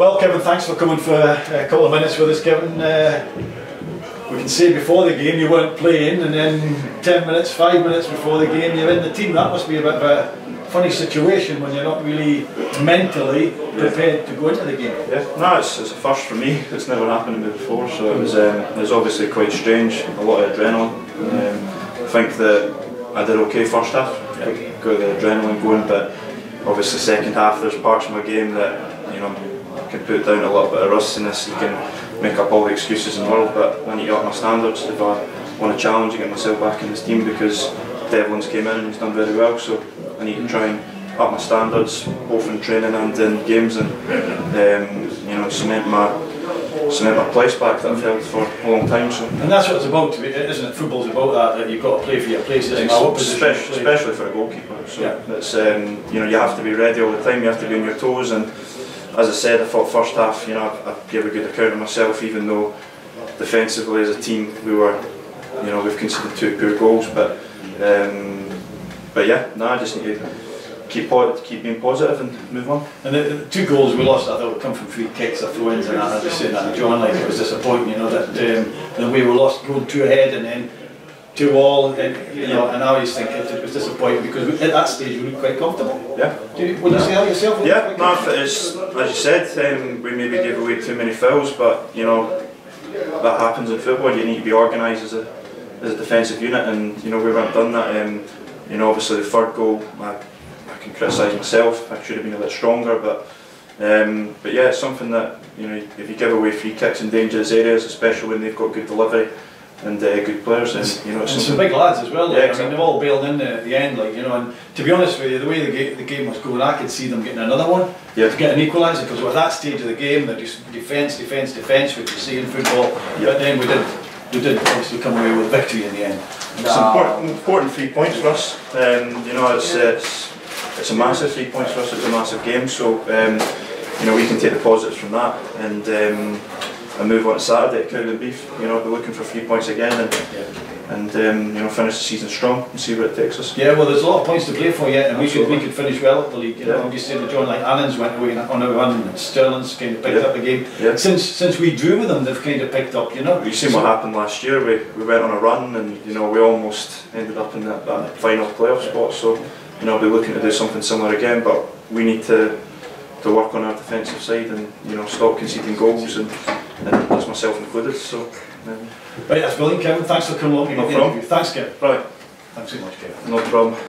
Well, Kevin, thanks for coming for a couple of minutes with us, Kevin. We can say before the game you weren't playing, and then 10 minutes, 5 minutes before the game you're in the team. That must be a bit of a funny situation when you're not really mentally prepared to go into the game. Yeah, no, it's a first for me. It's never happened to me before, so it was obviously quite strange. A lot of adrenaline. I think that I did okay first half, got the adrenaline going, but obviously second half there's parts of my game that can put down a little bit of rustiness. You can make up all the excuses in the world, but I need to up my standards if I want to challenge and get myself back in this team, because Devlin's came in and he's done very well, so I need to try and up my standards both in training and in games, and cement my place back that I've held for a long time. So. And that's what it's about, isn't it? Football's about that you've got to play for your place, especially for a goalkeeper. So it's you have to be ready all the time. You have to be on your toes, and as I said, I thought first half, I gave a good account of myself, even though defensively as a team we've conceded 2 poor goals, but yeah, I just need to keep being positive and move on. And the 2 goals we lost, I thought would come from free kicks or throw-ins, and I was saying that to John, like it was disappointing, that the way we lost, going 2 ahead and then 2 all, and and I always think it was disappointing because at that stage we looked quite comfortable. Yeah. Would you say that yourself? Yeah, no, as you said, we maybe gave away too many fouls, but that happens in football. You need to be organised as a defensive unit, and we weren't done that. Obviously the third goal, I can criticise myself. I should have been a bit stronger, but yeah, it's something that if you give away free kicks in dangerous areas, especially when they've got good delivery and good players, and it's some big lads as well. Yeah, exactly. I mean, they've all bailed in at the end, and to be honest with you, the way the game was going, I could see them getting another one to get an equaliser, because at that stage of the game, they're just defence, which you see in football. But then we did obviously come away with victory in the end. It's important 3 points for us. It's a massive 3 points for us. It's a massive game, so we can take the positives from that and move on to Saturday at Cowdenbeath. Be looking for 3 points again and finish the season strong and see where it takes us. Yeah, well, there's a lot of points to play for yet, and we could finish well at the league. I'm just saying that John, like Annans went away on a run, and Stirling's kind of picked up the game. Yeah. Since we drew with them, they've kind of picked up. You've seen what happened last year. We went on a run, and we almost ended up in that final playoff spot. So we'll be looking to do something similar again, but we need to work on our defensive side and stop conceding goals, and that's myself included. So. Right, that's brilliant, Kevin. Thanks for coming along. No problem. Thanks, Kevin. Right. Thanks so much, Kevin. No problem.